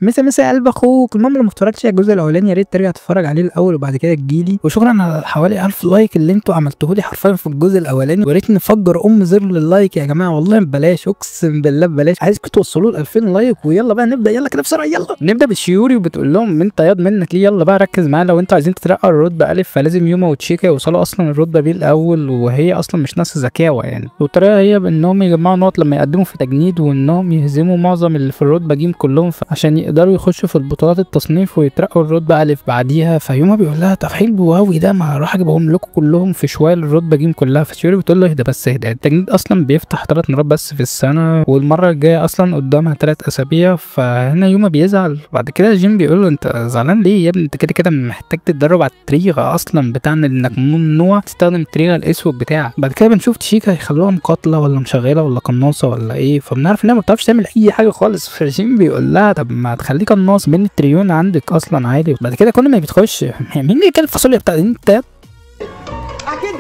مسا قلب اخوك. المهم لو ما اتفرجتش على الجزء الاولاني يا ريت ترجع تتفرج عليه الاول وبعد كده تجيلي. وشكرا على حوالي 1000 لايك اللي انتوا عملتوه لي حرفيا في الجزء الاولاني. ويا ريت نفجر زر لللايك يا جماعه، والله ببلاش اقسم بالله ببلاش. عايزكم توصلوا ل 2000 لايك ويلا بقى نبدا. يلا كده بسرعه يلا نبدا بالشيوري. وبتقول لهم انت ياض منك ليه، يلا بقى ركز معايا لو انتوا عايزين تترقوا الرتبه الف فلازم يوما وتشيكا يوصلوا اصلا الرتبه بي الاول، وهي اصلا مش ناس ذكاوه يعني. والطريقه هي بانهم يجمعوا نقط لما يقدموا في تجنيد، وانهم يهزموا معظم اللي في الرتبه جيم كلهم عشان يقدروا يخشوا في البطولات التصنيف ويترقوا الرتبه الف بعديها. فيوما بيقول لها طب حلو قوي ده، ما راح اجيبهم لكم كلهم في شويه الرتبه جيم كلها. فشيوري بتقول له اهدى بس اهدى، التجنيد اصلا بيفتح 3 مرات بس في السنه، والمره الجايه اصلا قدامها 3 اسابيع. فهنا يوما بيزعل. بعد كده جيم بيقول له انت زعلان ليه يا ابني، انت كده كده محتاج تتدرب على التريغه اصلا بتاعنا، انك ممنوع تستخدم التريغه الاسود بتاعك. بعد كده بنشوف تشيكا هيخلوها مقاتله ولا مشغله ولا قناصه ولا ايه، فبنعرف انها ما بتعرفش تعمل اي حاجه خالص. فجيم بيقول لها طب ما تخليه قناص بين التريون عندك اصلا عادي. بعد كده كل ما بيتخش مين اللي كان الفاصوليا بتاعت انت؟ اكيد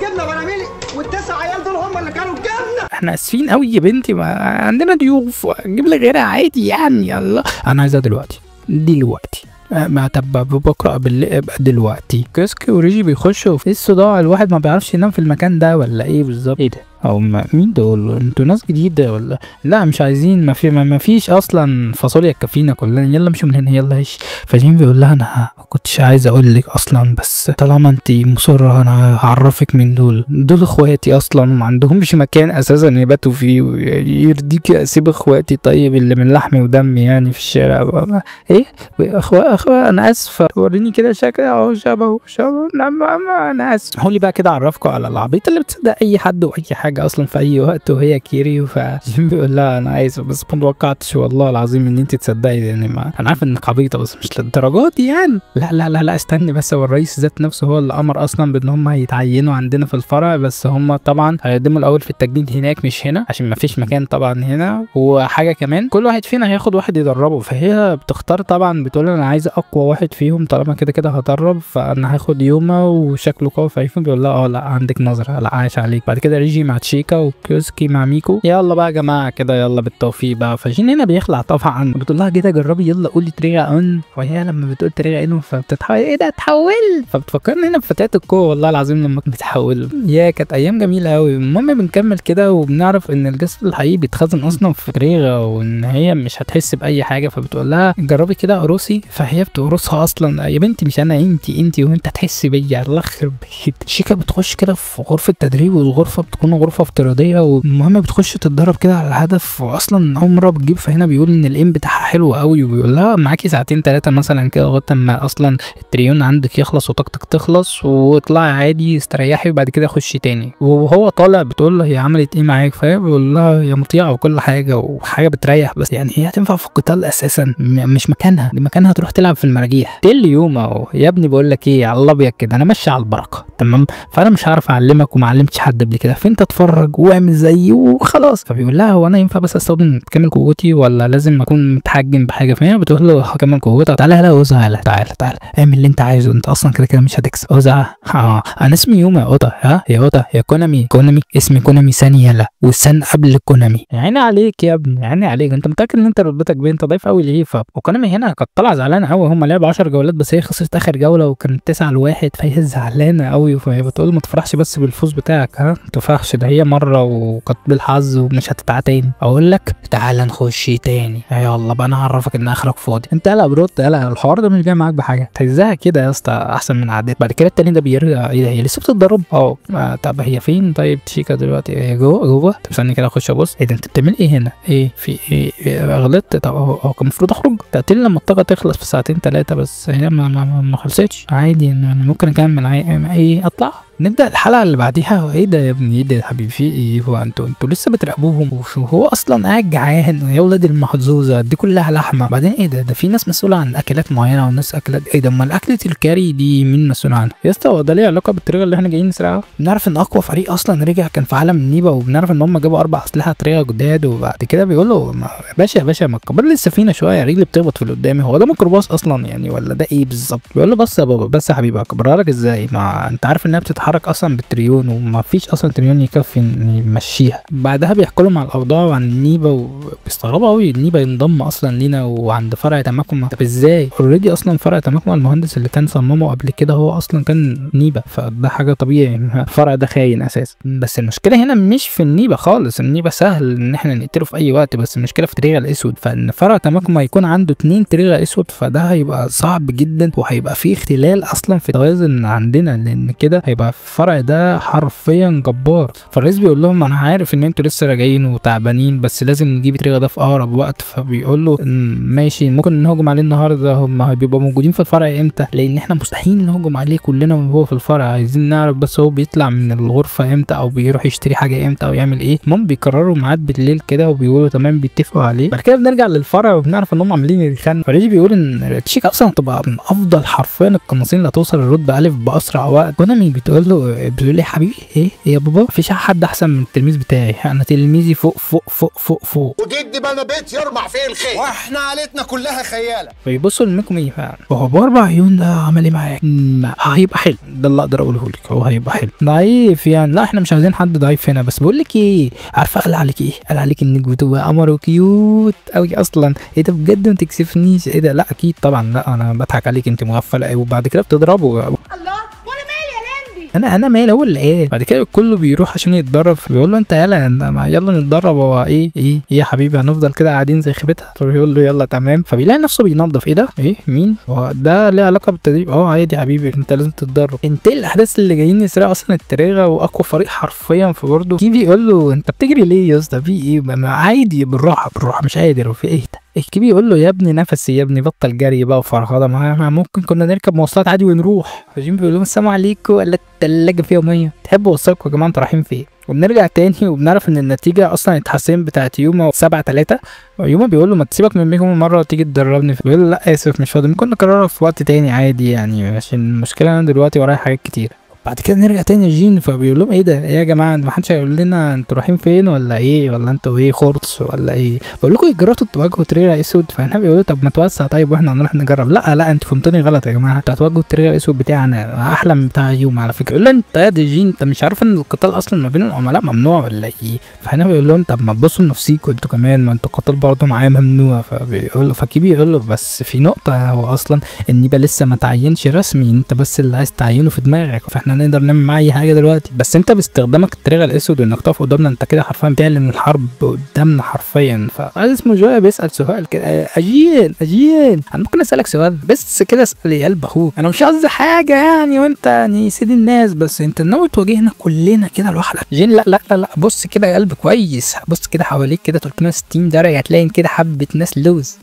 جبنه براميلي والتسع عيال دول هم اللي كانوا جبنه. احنا اسفين قوي يا بنتي، ما عندنا ضيوف، نجيب لك غيرها عادي يعني. يلا انا عايزها دلوقتي. ما طب بكره بالليل دلوقتي. كيوسكي وريجي بيخشوا في الصداع، الواحد ما بيعرفش ينام في المكان ده ولا ايه بالظبط. ايه ده او مين دول؟ انتوا ناس جديده ولا لا؟ مش عايزين، ما فيش اصلا فاصوليا تكفينا كلنا، يلا امشوا من هنا يلا هش. فجيم بيقول لها انا ما كنتش عايز اقول لك اصلا، بس طالما انت مصره انا هعرفك من دول اخواتي اصلا وما عندهمش مكان اساسا يباتوا فيه. يرضيك اسيب اخواتي طيب اللي من لحمي ودمي يعني في الشارع؟ ايه اخوة انا اسفه، وريني كده شكل اهو شبه انا اسف. هولي بقى كده اعرفكم على العبيط اللي بتصدق اي حد واي حاجه اصلا في اي وقت، وهي كيريو. فجيم بيقول لها انا عايز بس ما توقعتش والله العظيم ان انت تصدقي يعني، ما انا عارف انك عبيطه بس مش للدرجات دي يعني. لا استني بس، هو الرئيس ذات نفسه هو اللي امر اصلا بان هم يتعينوا عندنا في الفرع، بس هم طبعا هيقدموا الاول في التجنيد هناك مش هنا عشان ما فيش مكان طبعا هنا. وحاجه كمان كل واحد فينا هياخد واحد يدربه، فهي بتختار طبعا بتقول انا عايزه اقوى واحد فيهم طالما كده كده هدرب، فانا هاخد يوما وشكله قوي. فايفون بيقول لها لا عندك نظره، لا عايش عليك. بعد كده ريجي مع تشيكا وكيوسكي مع ميكو. يلا بقى يا جماعه كده يلا بالتوفيق بقى. فجين هنا بيخلع طبعا، بتقول لها كده جربي يلا قولي تريغا اون، وهي لما بتقول تريغا اون فبتتحول ايه ده اتحول. فبتفكرني هنا بفتاة القوه والله العظيم لما بتحول. يا كانت ايام جميله قوي. المهم بنكمل كده وبنعرف ان الجسد الحقيقي بيتخزن اصلا في تريغا، وان هي مش هتحس باي حاجه. فبتقول لها جربي كده قروسي، فهي بتقرصها اصلا. يا بنتي مش انا انت وانت هتحسي بيا الله يخرب بيت. شيكا بتخش كده في غرفه تدريب، والغرفه بتكون غرفه افتراضيه، والمهم بتخش تتدرب كده على الهدف. واصلا اول مره بتجيب، فهنا بيقول ان الايم بتاعها حلو قوي، وبيقول لها معاكي ساعتين 3 مثلا كده لغايه اما اصلا التريون عندك يخلص وطاقتك تخلص، واطلعي عادي استريحي وبعد كده خشي تاني. وهو طالع بتقول له هي عملت ايه معاك، فهي بيقول لها هي مطيعه وكل حاجه وحاجه بتريح، بس يعني هي هتنفع في القتال اساسا، مش مكانها، دي مكانها تروح تلعب في المراجيح. تل يوم اهو يا ابني بقول لك ايه على الابيض كده، انا ماشي على البركه تمام، فانا مش هعرف اعلمك وما علمتش حد قبل كده، فانت اتفرج واعمل زيي وخلاص. فبيقول لها هو انا ينفع بس استخدم كامل قوتي ولا لازم اكون متحجم بحاجه؟ فهي بتقول له كامل قوتك. تعالى هلا وزع، تعالى اعمل اللي انت عايزه، انت اصلا كده كده مش هتكسب. وزع انا اسمي يوما يا قطه، يا قطه يا كونامي اسمي كونامي ثانيه لا والسن قبل الكونامي. عيني عليك يا ابني عيني عليك، انت متاكد ان انت رتبتك بيه؟ انت ضعيف قوي ليه؟ وكونامي هنا كانت طالعه زعلانه قوي، هم لعبوا 10 جولات بس هي خسرت اخر جوله وكانت 9-1، فهي زعلانه قوي. فهي بتقول ما تفرحش بس بالفوز بتاعك، ما تفرحش، ده هي مره وكانت بالحظ ومش هتتعاد تاني. اقول لك تعالى نخش تاني، يلا بقى انا هعرفك ان اخرك فاضي. انت قلق بروت قلق، الحوار ده مش جاي معاك بحاجه، تهزها كده يا اسطى احسن من عادات. بعد كده التاني ده بيرجع، ايه ده هي لسه بتتضرب؟ طب هي فين طيب تشيكا دلوقتي؟ هي جوه. طب استني كده اخش ابص. ايه ده انت بتعمل ايه هنا؟ ايه في ايه غلطت؟ طب هو كان المفروض اخرج تقتلني لما الطاقه تخلص في 2-3 بس هي ما خلصتش عادي، ممكن اكمل ايه اطلع. نبدا الحلقه اللي بعديها. ايه ده يا ابني ايه ده يا حبيبي في ايه؟ هو انتوا لسه بتراقبوهم؟ هو اصلا قاعد جعان يا ولاد المحظوظه دي كلها لحمه. بعدين ايه ده في ناس مسؤوله عن اكلات معينه وناس اكلات ايه ده؟ امال اكله الكاري دي مين مسؤول عنها يا اسطى؟ هو ده ليه علاقه بالطريقه اللي احنا جايين نسرقها؟ بنعرف ان اقوى فريق اصلا رجع كان في عالم النيبا، وبنعرف ان هم جابوا 4 اسلحه طريقه جداد. وبعد كده بيقول له يا باشا ما تكبر لي السفينه شويه، رجلي بتخبط في اللي قدامي، هو ده ميكروباص اصلا يعني ولا ده ايه بالظبط؟ بيقول له بص يا بابا بس يا حبيبي اكبرها لك ازاي؟ ما انت عارف انها بتتحرك بتتحرك اصلا بالتريون، وما فيش اصلا تريون يكفي ان يمشيها. بعدها بيحكوا لهم على الاوضاع وعن النيبه، وبيستغربوا قوي النيبه ينضم اصلا لينا وعند فرع تماكما. طب ازاي؟ اوريدي اصلا فرع تماكما المهندس اللي كان صممه قبل كده هو اصلا كان نيبه، فده حاجه طبيعي، الفرع ده خاين اساسا. بس المشكله هنا مش في النيبه خالص، النيبه سهل ان احنا نقتله في اي وقت، بس المشكله في تريغا الاسود. فان فرع تماكما يكون عنده 2 تريغا اسود، فده هيبقى صعب جدا، وهيبقى فيه اختلال اصلا في التوازن عندنا، لان كده هيبقى الفرع ده حرفيا جبار. فالرئيس بيقول لهم انا عارف ان انتوا لسه راجعين وتعبانين، بس لازم نجيب تريغا ده في اقرب وقت. فبيقول له ماشي، ممكن نهجم عليه النهارده. هم بيبقوا موجودين في الفرع امتى؟ لان احنا مستحيل نهجم عليه كلنا وهو في الفرع، عايزين نعرف بس هو بيطلع من الغرفه امتى، او بيروح يشتري حاجه امتى، او يعمل ايه. المهم بيقرروا ميعاد بالليل كده وبيقولوا تمام، بيتفقوا عليه. بعد كده بنرجع للفرع وبنعرف ان هم عاملين يتخانقوا. فريجي بيقول ان تشيكا اصلا تبقى من افضل حرفيا القناصين اللي هتوصل الرتبه الف باسرع وقت. كونامي بتقول لي يا حبيبي ايه يا بابا، مفيش حد احسن من التلميذ بتاعي، انا تلميذي فوق فوق فوق فوق فوق، وجدي بنا بيت يرمع فيه الخيل، واحنا عيلتنا كلها خياله. فيبصوا لميكومي فعلا، وهو ب4 عيون ده عمل ايه معاك؟ هيبقى حلو، ده اللي اقدر اقوله لك، هو هيبقى حلو. ضعيف يعني؟ لا احنا مش عايزين حد ضعيف هنا. بس بقول لك ايه، عارفه قال عليك ايه؟ قال عليك انك بتبقى قمر وكيوت قوي اصلا. ايه ده بجد؟ ما تكسفنيش. ايه ده؟ لا اكيد طبعا، لا انا بضحك عليك، انت مغفله. وبعد كده بتضربه. الله، وانا مالي يا لمبي؟ انا مالي، هو اللي ايه. بعد كده كله بيروح عشان يتدرب، بيقول له انت يلا نتدرب. هو ايه يا حبيبي، هنفضل كده قاعدين زي خيبتها؟ فبيقول له يلا تمام. فبيلاقي نفسه بينظف. ايه ده؟ ايه مين هو ده؟ ليه علاقه بالتدريب؟ عادي يا حبيبي، انت لازم تتدرب. انت الاحداث اللي جايين يسرقوا اصلا التريغا واقوى فريق حرفيا في برضه. كيبي يقول له انت بتجري ليه يا اسطى؟ في ايه؟ عادي، بالراحه مش قادر. وفي ايه ده؟ الكبير يقول له يا ابني نفسي، يا ابني بطل جري بقى وفرهده، ما ممكن كنا نركب مواصلات عادي ونروح. فجيم بيقول لهم السلام عليكم، ولا التلاجه فيها ميه، تحبوا اوصلكم يا جماعه انتوا رايحين فين؟ وبنرجع تاني وبنعرف ان النتيجه اصلا اتحسنت بتاعت يوما 7-3. يوما بيقول له ما تسيبك من ميكو مره وتيجي تدربني. بيقول له لا اسف مش فاضي، ممكن نكررها في وقت تاني عادي يعني، عشان المشكله انا دلوقتي ورايا حاجات كتير. بعد كده نرجع تاني لجين. فبيقول لهم ايه ده يا جماعه، ما حدش هيقول لنا انتوا رايحين فين ولا ايه، ولا انتوا ايه خرص ولا ايه؟ بقول لكم جربتوا تواجهوا تريغا اسود. فاحنا بيقولوا طب ما توسع طيب واحنا هنروح نجرب. لا انتوا فهمتوني غلط يا جماعه، انتوا هتواجهوا التريغا الاسود بتاعنا احلى من بتاع يوم على فكره. يقول له انت يا جين انت مش عارف ان القتال اصلا ما بين العملاء ممنوع ولا ايه؟ فاحنا بيقول لهم طب ما تبصوا لنفسيكم انتوا كمان، ما انتوا القتال برضه معايا ممنوع. فبيقول له فكيبي يقول له بس في نقطه، هو اصلا النيبه لسه ما تعينش رسمي، انت بس اللي عايز تعينه في دماغك، فاحنا نقدر نعمل معاه حاجه دلوقتي. بس انت باستخدامك التريغا الاسود وانك تقف قدامنا، انت كده حرفيا بتعلن الحرب قدامنا حرفيا. فعايز اسمه جويا بيسال سؤال كده، اجين انا ممكن اسالك سؤال بس كده؟ اسال يا قلب اخوك، انا مش قصدي حاجه يعني، وانت يعني سيد الناس، بس انت ناوي تواجهنا كلنا كده لوحدك؟ جين لا بص كده يا قلب كويس، بص كده حواليك كده 360 درجه، هتلاقي كده حبه ناس اللوز.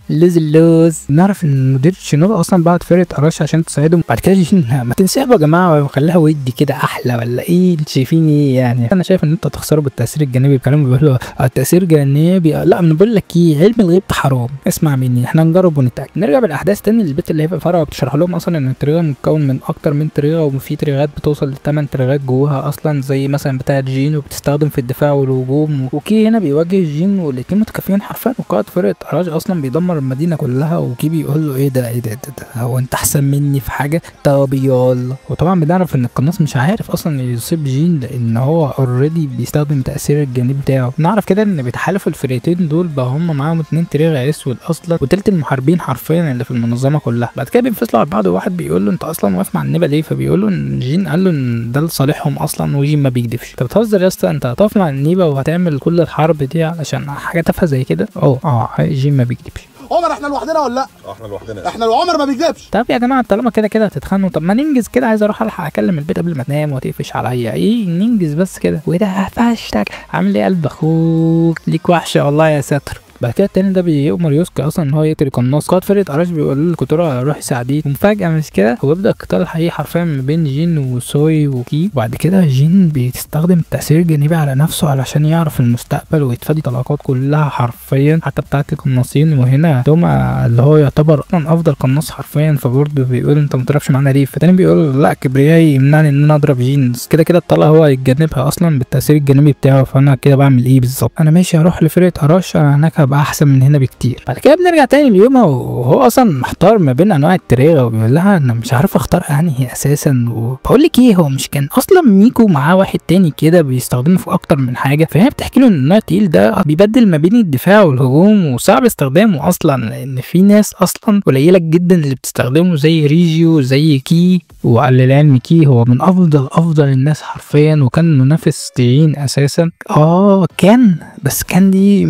نعرف ان مدير شينوبا اصلا بعت فرقه اراش عشان تساعدهم. بعد كده جين ما تنسحبوا يا جماعه وخليها ودي كده احلى ولا ايه؟ شايفين ايه يعني؟ انا شايف ان انت تخسروا بالتاثير الجانبي. الكلام بيقول التاثير الجانبي، لا انا بقول لك ايه، علم الغيب حرام، اسمع مني، احنا نجرب ونتاكد. نرجع بالاحداث تاني للبيت اللي هي في الفرع، وبتشرح لهم اصلا ان التريغا متكون من اكتر من تريغا، وفي تريغات بتوصل ل8 تريغات جواها اصلا، زي مثلا بتاعه جين، وبتستخدم في الدفاع والهجوم. وكي هنا بيواجه جين والاثنين متكافئين حرفيا، وقائد فرقه اراج اصلا بيدمر المدينه كلها. وكي بيقول له ايه ده هو انت احسن مني في حاجه؟ طب يلا. وطبعا بنعرف ان القناص مش عارف اصلا يصيب جين، لان هو اوريدي بيستخدم التاثير الجانبي بتاعه. نعرف كده ان بيتحالفوا الفرقتين دول بقى هم معاهم 2 تريغا اسود اصلا، وتلت المحاربين حرفيا اللي في المنظمه كلها. بعد كده بينفصلوا على بعض، وواحد بيقول له انت اصلا واقف مع النبا ليه؟ فبيقول له ان جين قال له ان ده لصالحهم اصلا، وجين ما بيكدبش. انت بتهزر يا اسطى؟ انت هتقف مع النيبه وهتعمل كل الحرب دي علشان حاجه تافهه زي كده؟ جين ما بيكدبش. عمر احنا لوحدنا ولا لا؟ احنا لوحدنا. احنا وعمر ما بيكذبش. طب يا جماعه طالما كده هتتخانقوا، طب ما ننجز كده، عايز اروح الحق اكلم البيت قبل ما تنام وتقفش عليا. ايه ننجز بس كده. وده فاشتك عامل ايه قلب اخوك؟ ليك وحشه والله يا ساتر. بعد كده التاني ده بيأمر يوسكا اصلا ان هو يقتل القناص. قائد فرقه اراش بيقول للكوتورا روح ساعديه، ومفاجاه مش كده هو بيبدا القتال الحقيقي حرفيا ما بين جين وسوي وكي. وبعد كده جين بيستخدم التأثير الجانبي على نفسه علشان يعرف المستقبل ويتفادى طلقات كلها حرفيا حتى بتاعه القناصين. وهنا دوما اللي هو يعتبر اصلا افضل قناص حرفيا، فبرضه بيقول انت ما تضربش معانا ليه؟ فالتاني بيقول لا كبريائي يمنعني ان انا اضرب جين، كده الطلقه هو هيتجنبها اصلا بالتأثير الجانبي بتاعه، فانا كده بعمل ايه بالظبط؟ انا ماشي هروح لفرقه اراش، انا هناك ابقى احسن من هنا بكتير. بعد كده بنرجع تاني ليومها وهو اصلا محتار ما بين انواع التريغه، وبيقول لها انا مش عارف اختار انهي اساسا. وبقول لك ايه، هو مش كان اصلا ميكو معاه واحد تاني كده بيستخدمه في اكتر من حاجه؟ فهي بتحكي له ان النوع التقيل ده بيبدل ما بين الدفاع والهجوم وصعب استخدامه اصلا، لان في ناس اصلا قليله جدا اللي بتستخدمه زي ريجيو زي كي. وقال للعلم كي هو من افضل الناس حرفيا، وكان منافس جين اساسا. بس كان دي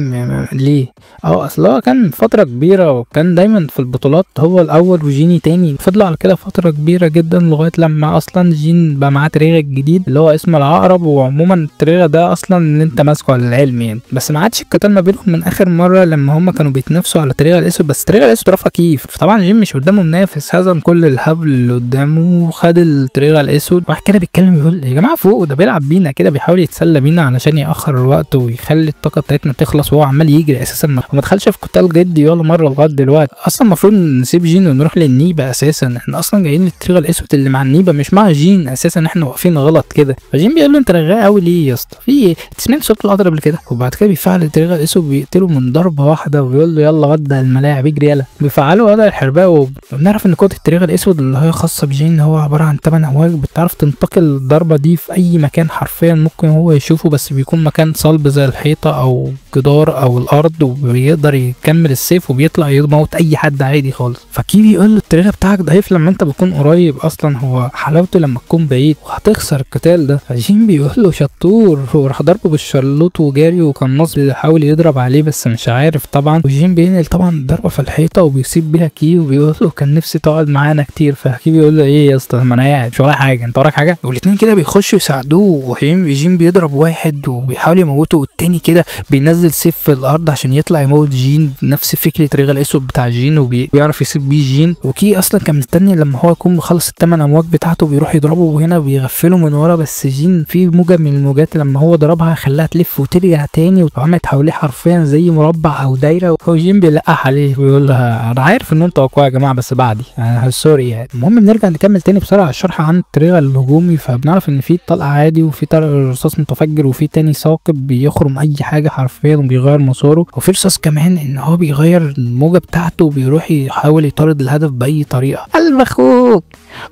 ليه؟ اصل هو كان فتره كبيره وكان دايما في البطولات هو الاول وجيني تاني. فضلوا على كده فتره كبيره جدا لغايه لما اصلا جين بقى معاه تريغه الجديد اللي هو اسمه العقرب. وعموما التريغه ده اصلا اللي انت ماسكه على العلم يعني، بس ما عادش القتال ما بينهم من اخر مره لما هم كانوا بيتنافسوا على التريغه الاسود. بس التريغه الاسود رفع كيف، فطبعا جين مش قدامه منافس، هزم كل الهبل اللي قدامه وخد التريغه الاسود. واحد كده بيتكلم يقول يا جماعه فوق، ده بيلعب بينا كده، بيحاول يتسلى بينا علشان ياخر الوقت ويخلي الطاقه بتاعتنا تخلص، وهو عمال يجري اساسا وما دخلش في قتال جدي ولا مره لغايه دلوقتي. اصلا المفروض نسيب جين ونروح للنيبه اساسا، احنا اصلا جايين للتريغه الاسود اللي مع النيبه مش مع جين اساسا، احنا واقفين غلط كده. فجين بيقول له انت رغاي قوي ليه يا اسطى، في ايه؟ سمعت صوت القطر قبل كده؟ وبعد كده بيفعل التريغه الاسود بيقتله من ضربه واحده وبيقول له يلا غدا الملاعب اجري يلا. بيفعلوا غدا الحرباء. وبنعرف ان قوه التريغه الاسود اللي هي خاصه بجين هو عباره عن 8 امواج بتعرف تنتقل الضربه دي في اي مكان حرفيا ممكن هو يشوفه، بس بيكون مكان صلب زي الحيطه او جدار او الارض، وبيقدر يكمل السيف وبيطلع يموت اي حد عادي خالص. فكي بيقول له التريغه بتاعك ضعيف لما انت بتكون قريب، اصلا هو حلاوته لما تكون بعيد وهتخسر القتال ده. فجين بيقول له شطور، وراح ضربه بالشلوط وجاري، وكان نصر بيحاول يضرب عليه بس مش عارف طبعا. وجين بينقل طبعا ضربه في الحيطه وبيسيب بيها كي، وبيقول له كان نفسي تقعد معانا كتير. فكي بيقول له ايه يا اسطى ما انا قاعد مش ورايا حاجه، انت وراك حاجه؟ والاثنين كده بيخشوا يساعدوه، وجين بيضرب واحد وبيحاول يموته، والتاني كده بينزل سيف في الارض عشان يطلع يموت جين، نفس فكره التريغه الاسود بتاع جين، وبيعرف يسيب بيه جين. وكي اصلا كان مستني لما هو يكون مخلص ال8 امواج بتاعته بيروح يضربه، وهنا بيغفله من ورا، بس جين في موجه من الموجات لما هو ضربها خلاها تلف وترجع تاني وعملت حواليه حرفيا زي مربع او دايره. وجين بيلقح عليه ويقول لها انا عارف ان انتوا اقوياء يا جماعه بس بعدي سوري يعني. المهم بنرجع نكمل تاني بسرعه الشرح عن التريغه الهجومي. فبنعرف ان في طلقه عادي وفي رصاص متفجر وفي تاني ثاقب بيخرم اي حاجه حرفيا وبيغير مساره، وفي رصاص كمان ان هو بيغير الموجه بتاعته وبيروح يحاول يطارد الهدف باي طريقه. قلب اخوك.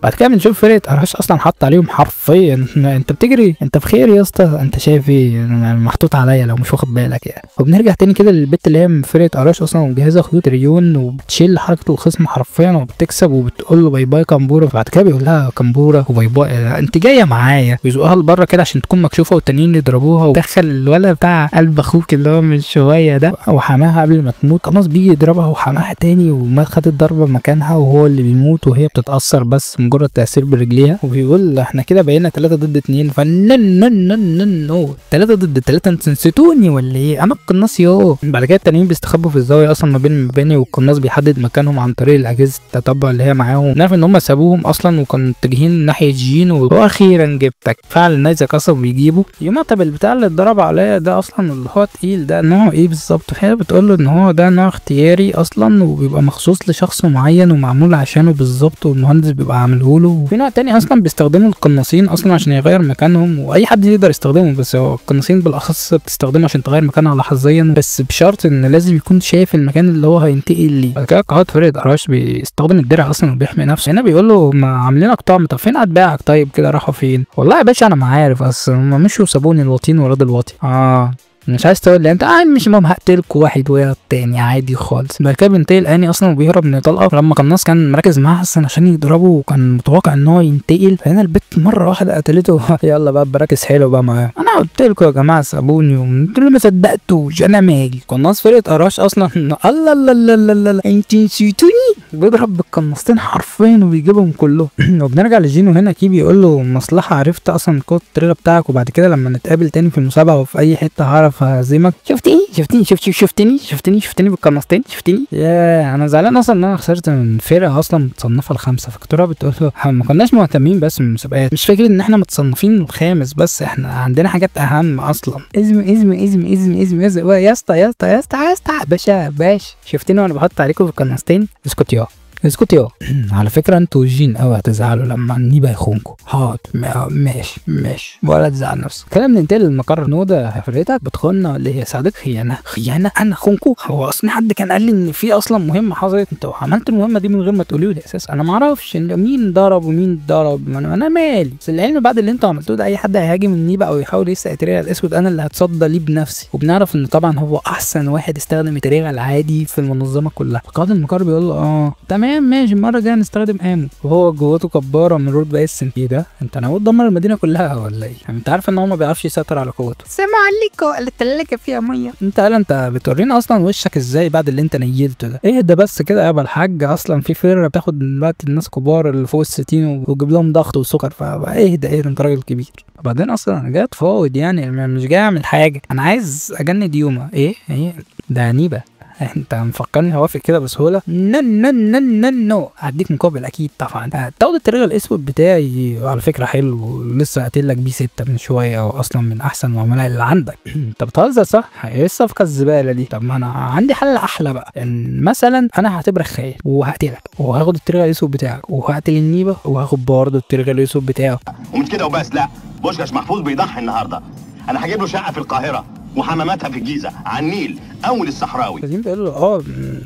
بعد كده بنشوف فرقه اراش اصلا حط عليهم حرفيا انت بتجري انت بخير يا اسطى، انت شايف ايه محطوط عليا لو مش واخد بالك يعني. وبنرجع تاني كده للبت اللي هي من فرقه اراش اصلا ومجهزه خيوط ريون وبتشيل حركه الخصم حرفيا وبتكسب وبتقول له باي باي كامبورا. بعد كده بيقول لها كامبورا وباي باي انت جايه معايا، ويزقوها لبره كده عشان تكون مكشوفه والتانيين يضربوها. ودخل الولد بتاع قلب اخوك اللي هو من شويه ده وحماها قبل ما تموت، قناص بيجي يضربها وحماها تاني وما خدت ضربه مكانها وهو اللي بيموت وهي بتتاثر بس مجرد تاثير برجليها. وبيقول احنا كده بقينا 3 ضد 2. فنن 3 ضد 3 انتوا نسيتوني ولا ايه؟ انا القناص يو. بعد كده التانيين بيستخبوا في الزاويه اصلا ما بين المباني، والقناص بيحدد مكانهم عن طريق الاجهزه التتبع اللي هي معاهم. نعرف ان هم سابوهم اصلا وكانوا متجهين ناحيه جين، واخيرا جبتك. فعل نايزك اصلا بيجيبه يوم. طب البتاع اللي اتضرب عليا ده اصلا اللي هو تقيل ده نوعه ايه بالظبط؟ فهي بتقول له ان هو ده نوع اختياري اصلا وبيبقى مخصوص لشخص معين ومعمول عشانه بالظبط، والمهندس بيبقى عامله له. وفي نوع تاني اصلا بيستخدموا القناصين اصلا عشان يغير مكانهم، واي حد يقدر يستخدمه، بس هو القناصين بالاخص بتستخدمه عشان تغير مكانها لحظيا، بس بشرط ان لازم يكون شايف المكان اللي هو هينتقل ليه. بعد كده قائد فرقه اراش بيستخدم الدرع اصلا وبيحمي نفسه. هنا بيقول له ما عاملينك طعم، طب فين اتباعك؟ طيب كده راحوا فين؟ والله يا باشا انا ما عارف، اصل هم مشوا وسابوني الواطين وراد الواطي. مش عايز تقول لي انت مش مهم هقتلكوا واحد ويا التاني عادي خالص. بعد كده بينتقل اني اصلا وبيهرب من طلقه لما قناص كان مركز معاه اصلا عشان يضربه وكان متوقع ان هو ينتقل. فهنا البت مره واحده قتلته. يلا بقى بركز حلو بقى معاه. انا قلت لكم يا جماعه سابوني وانتوا اللي ما صدقتوش، انا مالي. قناص فرقه اراش اصلا الله الله الله الله انتوا نسيتوني، بيضرب بالقناصتين حرفيا وبيجيبهم كلهم. وبنرجع لجينو. هنا كي بيقول له مصلحه، عرفت اصلا كود التريغه بتاعك، وبعد كده لما نتقابل تاني في المسابقه وفي اي حته هعرف هزيمك. شفتني بالقناصتين، شفتني يا انا زعلان اصلا ان انا خسرت من فرقه اصلا متصنفه الخامسه. فكتورها بتقول له احنا ما كناش مهتمين بس من المسابقات، مش فاكر ان احنا متصنفين الخامس، بس احنا عندنا حاجات اهم اصلا. ازم يا اسطى باشا شفتني وانا بحط عليكم بالقناصتين؟ اسكت يا اسكت يا على فكره انتوا جين قوي هتزعلوا لما النيبه يخونكوا. حاضر ماشي ولا تزعل نفسك. كلام ننتقل للمقر. نوده حفرتك بتخوننا ولا ايه يا سعادة؟ خيانه انا خونكوا؟ هو اصلا حد كان قال لي ان في اصلا مهمه حصلت انتوا عملتوا المهمه دي من غير ما تقولوا لي اساسا؟ انا ما اعرفش مين ضرب ومين ضرب، انا مالي. بس العلم بعد اللي انتوا عملتوه ده اي حد هيهاجم النيبه او يحاول يسرق التريغا الاسود انا اللي هتصدى ليه بنفسي. وبنعرف ان طبعا هو احسن واحد استخدم التريغا العادي في المنظمه كلها. قائد المقر بيقول له تمام ماشي المره الجايه نستخدم امو. وهو جواته كباره من رتبه اس. ايه ده؟ انت ناوي تدمر المدينه كلها ولا ايه؟ يعني انت عارف ان هو ما بيعرفش يسيطر على قوته. سامع عليكم اللي التلاجة فيها ميه. انت بتورينا اصلا وشك ازاي بعد اللي انت نيلته ده. ايه ده بس كده يا ابا الحاج؟ اصلا في فرقه بتاخد دلوقتي الناس كبار اللي فوق ال60 وتجيب لهم ضغط وسكر، ايه ده انت راجل كبير. وبعدين اصلا انا جاي اتفاوض يعني مش جاي اعمل حاجه، انا عايز اجند يوما. ايه ده نيبه؟ انت مفكرني هوافق كده بسهوله؟ نو هديك مقابل اكيد طبعا. تاخد التريغا الاسود بتاعي على فكره حلو ولسه قاتل لك بيه 6 من شويه واصلا من احسن العملاء اللي عندك. انت بتهزر صح؟ ايه الصفقه الزباله دي؟ طب ما انا عندي حل احلى بقى. يعني مثلا انا هعتبرك خاين وهقتلك وهاخد التريغا الاسود بتاعك وهقتل النيبه وهاخد برضه التريغا الاسود بتاعه. ومش كده وبس، لا بوشكاش محفوظ بيضحي النهارده. انا هجيب له شقه في القاهره وحماماتها في الجيزه على النيل اول الصحراوي. لازم بيقول له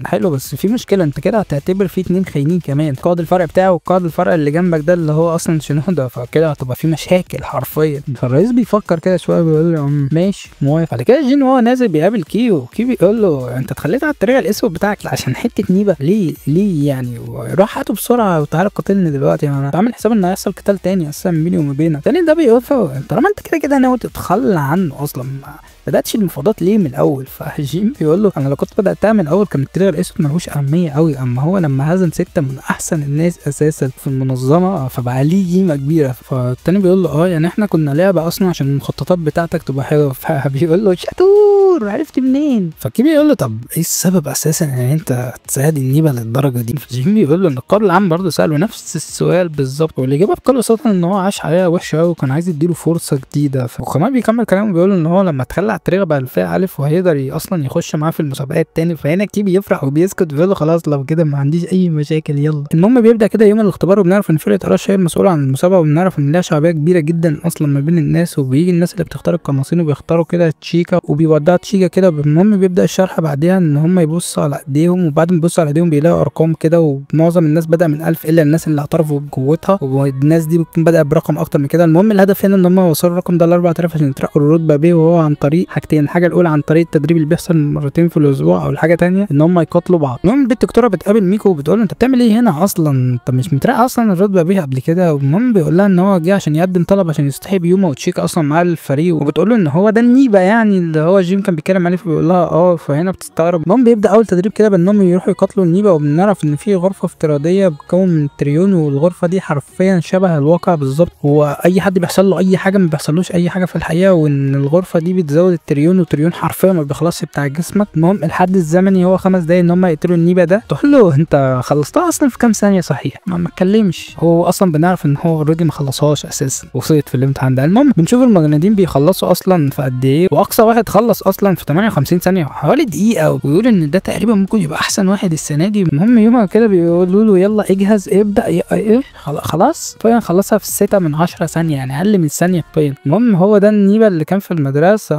حلو بس في مشكله، انت كده هتعتبر في 2 خاينين كمان، قائد الفرع بتاعه وقائد الفرع اللي جنبك ده اللي هو اصلا شنودة، فكده هتبقى في مشاكل حرفيا. فالرئيس بيفكر كده شويه بيقول له ماشي موافق. بعد كده جين وهو نازل بيقابل كيو بيقول له انت اتخليت على التريغا الاسود بتاعك عشان حته نيبه ليه يعني؟ روح هاته بسرعه وتعالى قاتلني دلوقتي. انا عامل حساب ان هيحصل قتال تاني اساسا بيني وما بينك. تاني ده بيقول طالما انت كده ناوي تتخلى عنه اصلا بداتش المفاوضات ليه من الاول؟ فجيم بيقول له انا لو كنت بداتها من الاول كان التريغا الاسود ملهوش اهميه قوي، اما هو لما هزم 6 من احسن الناس اساسا في المنظمه فبقى ليه قيمه كبيره. فالتاني بيقول له يعني احنا كنا لعبه اصلا عشان المخططات بتاعتك تبقى حلوه. فبيقول له شطور عرفت منين؟ فكيم بيقول له طب ايه السبب اساسا ان انت تساعد النيبه للدرجه دي؟ فجيم بيقول له ان القائد العام برضه ساله نفس السؤال بالظبط والاجابه بكل بساطه ان هو عاش حياه وحشه قوي وكان عايز يديله فرصه جديده. وكمان بيكمل كلامه بيقول ان هو لما تخلى على التريغا بقى الفئه الف وهيقدر اصلا يخش معاه في المسابقات تاني. فهنا كيبي يفرح وبيسكت بيقول له خلاص لو كده ما عنديش اي مشاكل يلا. المهم بيبدا كده يوم الاختبار وبنعرف ان فرقه اراش هي المسؤوله عن المسابقه وبنعرف ان لها شعبيه كبيره جدا اصلا ما بين الناس. وبيجي الناس اللي بتختار القناصين وبيختاروا كده تشيكا وبيودعوا تشيكا كده. المهم بيبدا الشرح بعديها ان هم يبصوا على ايديهم وبعد ما يبصوا على ايديهم بيلاقوا ارقام كده ومعظم الناس بدا من 1000 الا الناس اللي اعترفوا بقوتها والناس دي بتكون بدأ برقم اكتر من كده. المهم الهدف هنا ان هم وصلوا الرقم ده ل 4000 عشان يترقوا الرتبه ب وهو عن طريق حاجتين. الحاجه الاولى عن طريق التدريب اللي بيحصل مرتين في الاسبوع او الحاجه تانية ان هم يقاتلوا بعض. المهم البنت الدكتوره بتقابل ميكو وبتقول له انت بتعمل ايه هنا اصلا؟ انت مش مترقى اصلا الرتبه بيها قبل كده؟ والمهم بيقول لها ان هو جه عشان يقدم طلب عشان يصطحب يوما وتشيكا اصلا معاه الفريق وبتقول له ان هو ده النيبه يعني اللي هو جيم كان بيتكلم عليه. فبيقول لها فهنا بتستغرب. المهم بيبدا اول تدريب كده بانهم يروحوا يقاتلوا النيبه وبنعرف ان في غرفه افتراضيه بتكون من تريون والغرفه دي حرفيا شبه الواقع بالظبط. هو اي حد بيحصل له اي حاجه ما بيحصلوش اي حاجه في الحقيقه وان الغرفه دي بتزود التريون وتريون حرفيا ما بيخلصش بتاع جسمك. المهم الحد الزمني هو 5 دقايق ان هم يقتلوا النيبه ده. تقول له انت خلصتها اصلا في كام ثانيه؟ صحيح ما اتكلمش. هو اصلا بنعرف ان هو اوريدي ما خلصهاش اساسا وصلت في الامتحان ده. المهم بنشوف المجندين بيخلصوا اصلا في قد ايه واقصى واحد خلص اصلا في 58 ثانيه حوالي دقيقه وبيقول ان ده تقريبا ممكن يبقى احسن واحد السنه دي. المهم يومها كده بيقولوا له يلا اجهز ابدا ايه خلاص فين خلصها في 6 من 10 ثانيه يعني اقل من ثانيه فين. المهم هو ده النيبه اللي كان في المدرسه.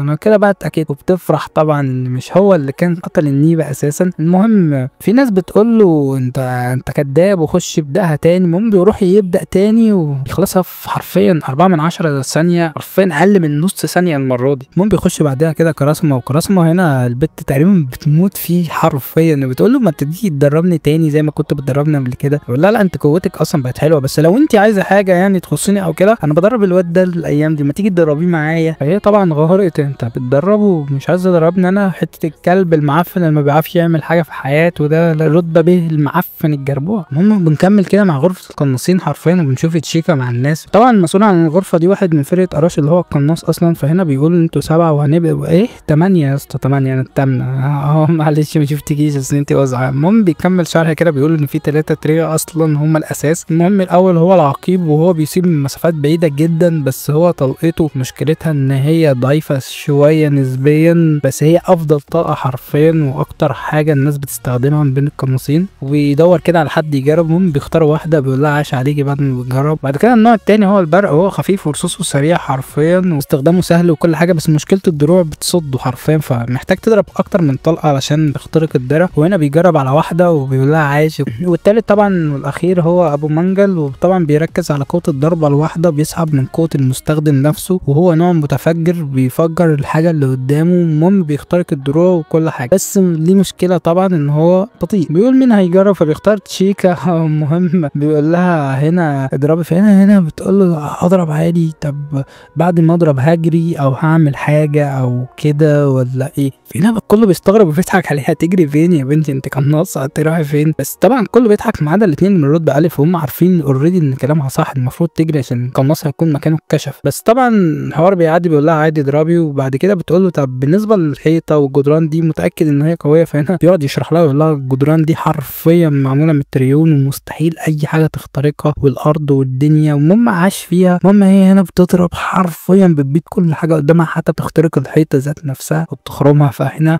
انا كده بقى اتاكد وبتفرح طبعا مش هو اللي كان قتل النيبه اساسا. المهم في ناس بتقول له انت كداب وخش ابداها تاني. المهم بيروح يبدا تاني ويخلصها في حرفيا 4 من 10 ثانيه حرفيا اقل من نص ثانيه المره دي. المهم بيخش بعدها كده كراسمه هنا البت تقريبا بتموت فيه حرفيا. بتقول له ما تيجي تدربني تاني زي ما كنت بتدربني قبل كده؟ يقول لا انت قوتك اصلا بقت حلوه بس لو انت عايزه حاجه يعني تخصني او كده انا بدرب الواد ده الايام دي ما تيجي تدربيه معايا. فهي طبعا غهرت انت بتدربه مش عايز تدربني انا حته الكلب المعفن اللي ما بيعرفش يعمل حاجه في حياته ده رتبه به المعفن الجربوع. المهم بنكمل كده مع غرفه القناصين حرفيا وبنشوف تشيكا مع الناس. طبعا المسؤول عن الغرفه دي واحد من فرقه اراش اللي هو القناص اصلا. فهنا بيقول انتوا 7 وهنبقى 8 يا اسطى 8 انا التامنه معلش ما شفتكيش بس انت وزعه. المهم بيكمل شرح كده بيقول ان في 3 تريغا اصلا هم الاساس. المهم الاول هو العقيب وهو بيسيب من مسافات بعيده جدا بس هو طلقته مشكلتها ان هي ضعيفه ضعيفة شوية نسبيا، بس هي افضل طلقة حرفيا واكتر حاجة الناس بتستخدمها من بين القناصين. ويدور كده على حد يجرب، المهم بيختاروا واحدة بيقول لها عاش عليكي بعد ما بتجرب. بعد كده النوع التاني هو البرق، هو خفيف ورصاصه سريع حرفيا واستخدامه سهل وكل حاجة، بس مشكلة الدروع بتصده حرفيا، فمحتاج تضرب اكتر من طلقة علشان تخترق الدرع. وهنا بيجرب على واحدة وبيقول لها عاش. والتالت طبعا والاخير هو ابو منجل، وطبعا بيركز على قوة الضربة الواحدة، بيسحب من قوة المستخدم نفسه، وهو نوع متفجر بيفجر الحاجة اللي قدامه. المهم بيخترق الدروع وكل حاجة، بس ليه مشكلة طبعا ان هو بطيء. بيقول مين هيجرب، فبيختار تشيكا. المهم بيقول لها هنا اضربي، فهنا بتقول له اضرب عادي، طب بعد ما اضرب هجري او هعمل حاجة او كده ولا ايه؟ هنا كله بيستغرب وبيضحك عليها، تجري فين يا بنتي انت قناصة تروحي فين؟ بس طبعا كله بيضحك ما عدا الاثنين من رتبة الف، وهم عارفين اوريدي ان كلامها صح، المفروض تجري عشان القناص هيكون مكانه اتكشف. بس طبعا الحوار بيعدي، بيقول لها عادي اضربي. وبعد كده بتقول له طب بالنسبه للحيطه والجدران دي متاكد ان هي قويه؟ فهنا بيقعد يشرح لها ويقول لها الجدران دي حرفيا معموله من التريون ومستحيل اي حاجه تخترقها، والارض والدنيا. المهم عاش فيها. المهم هي هنا بتضرب حرفيا بتبيد كل حاجه قدامها، حتى بتخترق الحيطه ذات نفسها وبتخرمها. فهنا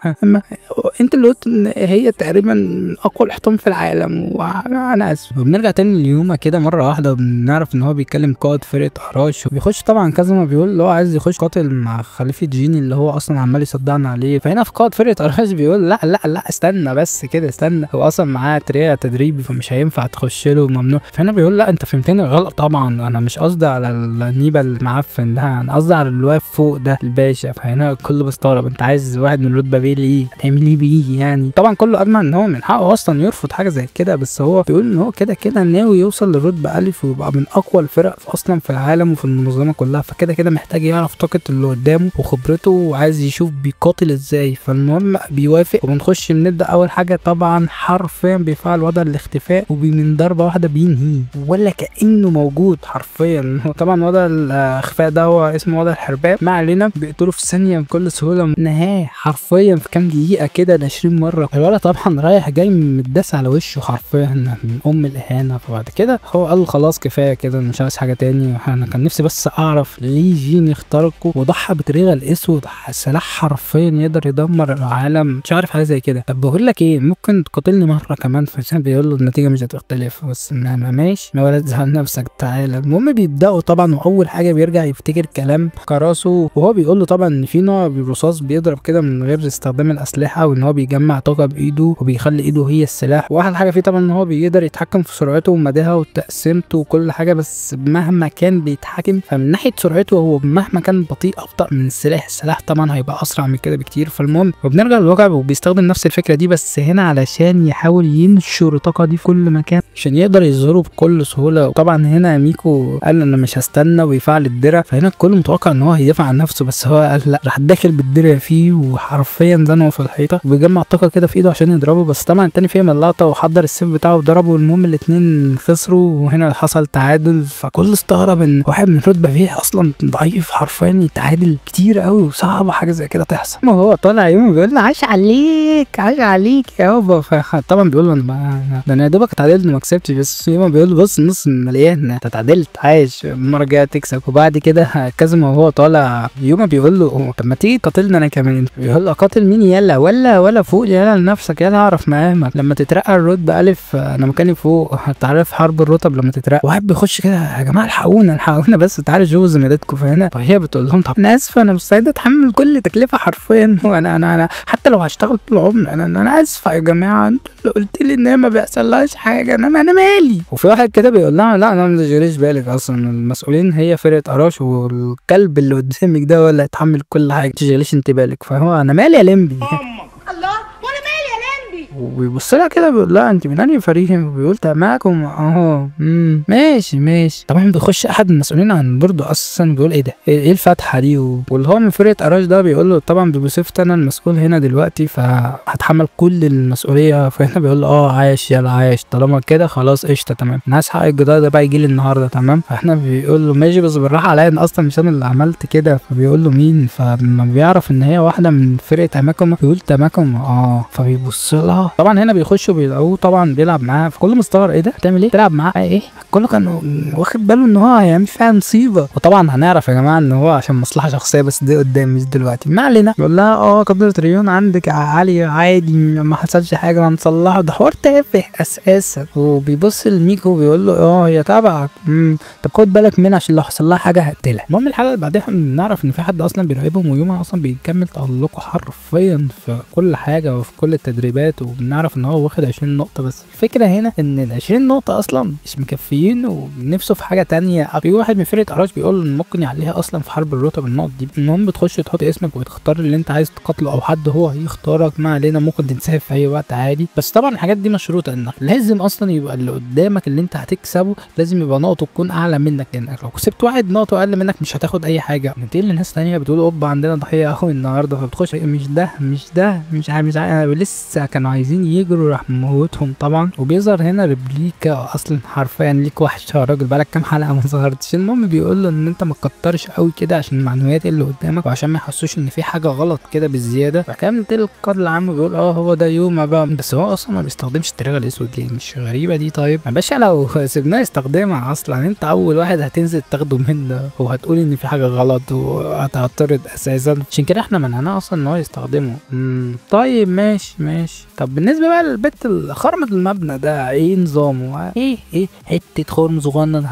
انت اللي قلت ان هي تقريبا من اقوى الحيطان في العالم، وانا اسف. وبنرجع تاني ليوما كده مره واحده، وبنعرف ان هو بيتكلم قائد فرقه اراش، وبيخش طبعا كازما بيقول اللي هو عايز يخش قاتل مع خليفه جيني اللي هو اصلا عمال يصدعنا عليه. فهنا في قائد فرقه اراش بيقول لا لا لا استنى بس كده استنى، هو اصلا معاه تريا تدريبي فمش هينفع تخش له، ممنوع. فهنا بيقول لا انت فهمتني غلط طبعا، انا مش قصدي على النيبه المعفن ده، انا قصدي على اللي واقف فوق ده الباشا. فهنا كله بيستغرب، انت عايز واحد من رتبه بيه ليه؟ هتعمل ايه بيه يعني؟ طبعا كله اجمع ان هو من حقه اصلا يرفض حاجه زي كده، بس هو بيقول ان هو كده كده ناوي يوصل للرتبه الف ويبقى من اقوى الفرق اصلا في العالم وفي المنظمه كلها، فكده كده محتاج يعرف طاقه اللي قدامه وخبرته، وعايز يشوف بيقاتل ازاي. فالمهم بيوافق، وبنخش بنبدا اول حاجه طبعا حرفيا بيفعل وضع الاختفاء، ومن ضربه واحده بينهي ولا كانه موجود حرفيا. طبعا وضع الاخفاء ده هو اسمه وضع الحرباء، ما علينا. بيقتله في ثانيه بكل سهوله، نهاه حرفيا في كام دقيقه كده ل 20 مره. الولد طبعا رايح جاي متداس على وشه حرفيا من ام الاهانه. فبعد كده هو قال خلاص كفايه كده، مش عايز حاجه تاني. انا كان نفسي بس اعرف ليه جيني اخترقه وضحى بتريغا الاسود، سلاح حرفيا يقدر يدمر العالم، مش عارف حاجه زي كده. طب بقول لك ايه، ممكن تقاتلني مره كمان؟ فعشان بيقول له النتيجه مش هتختلف، بس ماشي ما ولا تزعل نفسك تعالى. المهم بيبداوا طبعا، واول حاجه بيرجع يفتكر كلام كراسو، وهو بيقول له طبعا ان في نوع بالرصاص بيضرب كده من غير استخدام الاسلحه، وان هو بيجمع طاقه بايده وبيخلي ايده هي السلاح. واحلى حاجه فيه طبعا ان هو بيقدر يتحكم في سرعته ومداها وتقسيمته وكل حاجه، بس مهما كان بيتحكم. فمن ناحيه سرعته هو مهما كان بطيء ابطا من السلاح طبعا هيبقى اسرع من كده بكتير. فالمهم وبنرجع للواقع وبيستخدم نفس الفكره دي، بس هنا علشان يحاول ينشر الطاقه دي في كل مكان عشان يقدر يظهره بكل سهوله. وطبعا هنا ميكو قال انا مش هستنى ويفعل الدرع. فهنا الكل متوقع ان هو هيدافع عن نفسه، بس هو قال لا، راح داخل بالدرع فيه وحرفيا زنقه في الحيطه وبيجمع طاقه كده في ايده عشان يضربه. بس طبعا التاني فهم اللقطه وحضر السيف بتاعه وضربه. المهم الاثنين خسروا، وهنا حصل تعادل. فكل استغرب ان واحد من رتبه فيه اصلا ضعيف حرفيا يتعادل كتير قوي، وصعبه حاجه زي كده تحصل. ما هو طالع يوم بيقول له عاش عليك عاش عليك يا يابا. فطبعا بيقول له انا يا دوبك اتعادلت وما كسبتش، بس يوم بيقول له بص النص مليان، انت اتعادلت عاش، المره الجايه تكسب. وبعد كده كازما وهو طالع يوم بيقول له طب ما تيجي تقاتلنا انا كمان. بيقول له اقاتل مين يلا؟ ولا فوق يلا لنفسك يلا اعرف مقامك، لما تترقى الرتبه الف انا مكاني فوق، هتعرف حرب الرتب لما تترقى. واحد بيخش كده يا جماعه الحقونا بس تعالوا شوفوا زميلتكم. فهنا فهي بتقول لهم طب انا اسفه، انا مستعده اتحمل كل تكلفه حرفيا، وانا حتى لو هشتغل طول عمري انا اسفه يا جماعه، انتوا اللي قلت لي ان هي ما بيحصلهاش حاجه، انا مالي. وفي واحد كده بيقول لها لا انا ما تشغليش بالك، اصلا المسؤولين هي فرقه اراش، والكلب اللي قدامك ده هو اللي هيتحمل كل حاجه، ما تشغليش انت بالك. فهو انا مالي يا لمبي الله وانا مالي يا لمبي. وبيبص لها كده بيقول لها انت من انهي فريق؟ وبيقول معاكم اهو. ماشي. طبعا بيخش احد المسؤولين عن برضه اساسا بيقول ايه ده، ايه الفتحه دي؟ واللي هو من فرقه اراش ده بيقول له طبعا بصفتي انا المسؤول هنا دلوقتي فهتحمل كل المسؤوليه. فهنا بيقول له عايش يلا عايش، طالما كده خلاص قشطه تمام، انا عايز حق الجدار ده بقى يجي لي النهارده تمام. فاحنا بيقول له ماشي بس بالراحه عليا، انا اصلا مش انا اللي عملت كده. فبيقول له مين؟ فلما بيعرف ان هي واحده من فرقه تماكم بيقول تماكم فبيبص لها اه طبعا هنا بيخشوا بيلاقوه طبعا بيلعب معاه، فكله مستغرب ايه ده بتعمل ايه بتلعب معاه ايه، كله كان واخد باله ان هو هيعمل فيها مصيبه. وطبعا هنعرف يا جماعه ان هو عشان مصلحه شخصيه، بس دي قدام مش دلوقتي. ما علينا. يقول لها قدره ريون عندك عاليه عادي ما حصلش حاجه هنصلحه، ده حوار تافه اساسا. وبيبص لميكو وبيقول له هي تبعك، طب خد بالك منها عشان لو حصل لها حاجه هقتلها. المهم الحلقه اللي بعدها بنعرف ان في حد اصلا بيراقبهم، ويوما اصلا بيكمل تألقه حرفيا في كل حاجه وفي كل التدريبات، وبنعرف ان هو واخد 20 نقطه. بس الفكره هنا ان ال 20 نقطه اصلا مش مكفيين ونفسه في حاجه تانية. في واحد من فرقه اراش بيقول ان ممكن يعليها اصلا في حرب الرتب النقط دي. المهم بتخش تحط اسمك وتختار اللي انت عايز تقاتله او حد هو هيختارك، ما علينا ممكن تنسحب في اي وقت عادي. بس طبعا الحاجات دي مشروطه انك لازم اصلا يبقى اللي قدامك اللي انت هتكسبه لازم يبقى نقطه تكون اعلى منك، لانك لو كسبت واحد نقطه اقل منك مش هتاخد اي حاجه. بتنتقل لناس تانية بتقول اوبا عندنا ضحيه قوي النهارده، فبتخش مش عارف لسه كانوا عايزين يجروا راح موتهم طبعا. وبيظهر هنا ريبليكا اصلا حرفيا ليك وحش يا راجل بقالك كام حلقه ما ظهرتش. المهم بيقول له ان انت ما تكترش قوي كده عشان المعنويات اللي قدامك وعشان ما يحسوش ان في حاجه غلط كده بالزياده. فكان القائد العام بيقول هو ده يوما بقى، بس هو اصلا ما بيستخدمش الطريقه الاسود ليه؟ مش غريبه دي؟ طيب يا باشا لو سيبناه يستخدمها اصلا انت اول واحد هتنزل تاخده منه وهتقول ان في حاجه غلط وهتعترض اساسا، عشان كده احنا منعناه اصلا ان هو يستخدمه. طيب ماشي. طب بالنسبه بقى للبت خرمة المبنى ده ايه نظامه؟ ايه حته خرم صغنن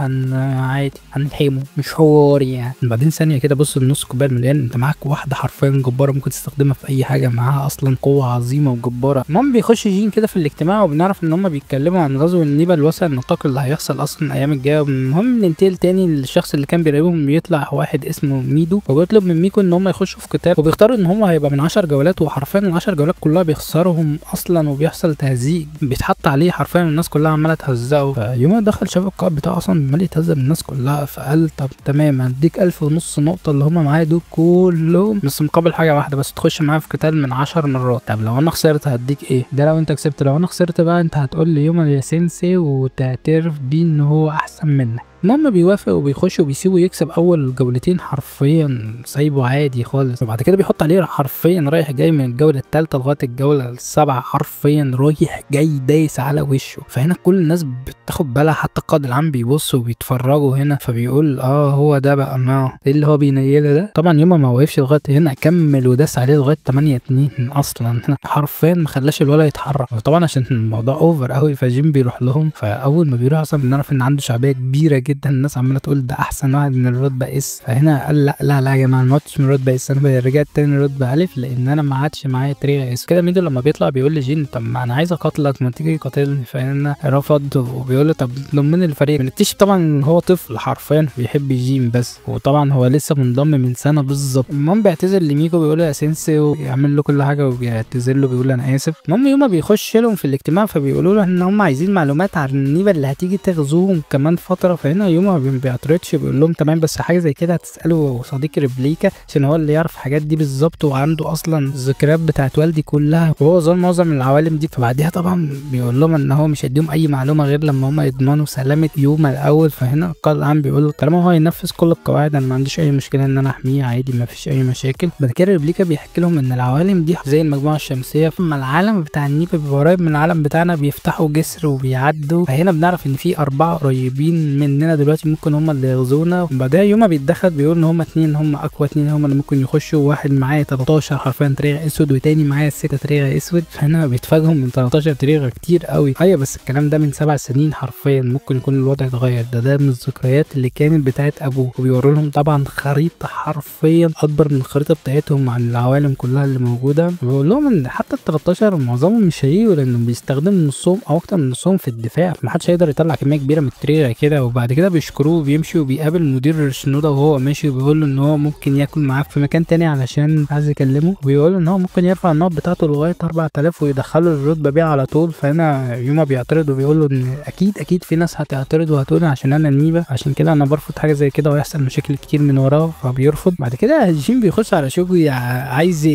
عادي هنلحمه مش حواري يعني. بعدين ثانيه كده بص النص كوبايه مليان، انت معاك واحده حرفيا جباره ممكن تستخدمها في اي حاجه، معاها اصلا قوه عظيمه وجباره. المهم بيخش جين كده في الاجتماع وبنعرف ان هم بيتكلموا عن غزو النيبه الواسع النطاق اللي هيحصل اصلا الايام الجايه. المهم ننتقل تاني للشخص اللي كان بيراقبهم، بيطلع واحد اسمه ميدو وبيطلب من ميكو ان هم يخشوا في قتال، وبيختاروا ان هم هيبقى من 10 جولات، وحرفيا ال 10 جولات كلها بيخسرهم اصلا وبيحصل تهزيق بيتحط عليه حرفيا، الناس كلها عماله تهزقه. فيوم دخل شاف القائد بتاعه اصلا عمال يتهزق من الناس كلها، فقال طب تمام هديك 1500 نقطه اللي هم معايا دول كلهم بس مقابل حاجه واحده بس، تخش معايا في قتال من 10 مرات. طب لو انا خسرت هديك ايه؟ ده لو انت كسبت. لو انا خسرت بقى انت هتقول لي يوما يا سينسي وتعترف بيه ان هو احسن منك. المهم بيوافق وبيخش وبيسيبه يكسب اول جولتين حرفيا سايبه عادي خالص، وبعد كده بيحط عليه حرفيا رايح جاي من الجوله الثالثه لغايه الجوله السابعه حرفيا رايح جاي دايس على وشه. فهنا كل الناس بتاخد بالها، حتى القائد العام بيبص وبيتفرجوا هنا، فبيقول هو ده بقى ما ايه اللي هو بينيله ده. طبعا يوم ما وقفش لغايه هنا كمل وداس عليه لغايه 8-2 اصلا حرفيا ما خلاش الولا يتحرك. وطبعا عشان الموضوع اوفر قوي فجيم بيروح لهم، فاول ما بيروح اصلا بنعرف ان عنده شعبيه كبيره جدا، الناس عماله تقول ده احسن واحد من الرتبه اس. فهنا قال لا يا جماعه ما عدتش من الرتبه اس، انا رجعت تاني الرتبه الف لان انا ما عادش معايا طريقه اس. كده ميدو لما بيطلع بيقول لجين طب ما انا عايز اقاتلك ما تيجي قاتلني، فهنا رفض وبيقول له طب ضمن الفريق. بنكتشف طبعا ان هو طفل حرفيا بيحب جين بس، وطبعا هو لسه منضم من سنه بالظبط. المهم بيعتذر لميكو بيقول له يا سينسي ويعمل له كل حاجه وبيعتذر له بيقول انا اسف. المهم يوما بيخش لهم في الاجتماع فبيقولوا له ان هم عايزين معلومات عن النيبه اللي هتيجي تغزوهم كمان فتره. فهنا يوما بيعترضش بيقول لهم تمام بس حاجه زي كده هتساله صديق ريبليكا عشان هو اللي يعرف الحاجات دي بالظبط، وعنده اصلا الذكريات بتاعت والدي كلها وهو زار معظم العوالم دي. فبعديها طبعا بيقول لهم ان هو مش هيديهم اي معلومه غير لما هم يضمنوا سلامه يوما الاول. فهنا القائد العام بيقول له طالما هو ينفذ كل القواعد انا ما عنديش اي مشكله ان انا احميه عادي ما فيش اي مشاكل. بعد كده ريبليكا بيحكي لهم ان العوالم دي زي المجموعه الشمسيه، اما العالم بتاع النيبه بيبقى قريب من العالم بتاعنا بيفتحوا جسر وبيعدوا. فهنا بنعرف ان في 4 قريبين مننا دلوقتي ممكن هم اللي يغزونا. وبعدها يوما بيتدخل بيقول ان هم 2 هم اقوى 2 هم اللي ممكن يخشوا، واحد معاه 13 حرفيا تريغ اسود وتاني معاه 6 تريغ اسود. فهنا بيتفاجئوا من 13 تريغ كتير قوي. ايوه بس الكلام ده من 7 سنين حرفيا، ممكن يكون الوضع اتغير. ده من الذكريات اللي كانت بتاعت ابوه. وبيوروا لهم طبعا خريطه حرفيا اكبر من الخريطه بتاعتهم عن العوالم كلها اللي موجوده. وبيقول لهم ان حتى ال 13 معظمهم مش هيجوا لانهم بيستخدموا نصهم او اكتر من نصهم في الدفاع، فمحدش هيقدر يطلع كميه كبيره من التريغ كده. وبعد كده بيشكروه وبيمشي وبيقابل مدير شنودا وهو ماشي وبيقول له ان هو ممكن ياكل معاه في مكان تاني علشان عايز يكلمه، وبيقول له ان هو ممكن يرفع النقط بتاعته لغايه 4000 ويدخله الرتبه بيه على طول. فهنا يوما بيعترض وبيقول له ان اكيد في ناس هتعترض وهتقول عشان انا النيبه عشان كده انا برفض حاجه زي كده ويحصل مشاكل كتير من وراه، فبيرفض. بعد كده جين بيخش على شوجي عايز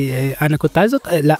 انا كنت عايز لا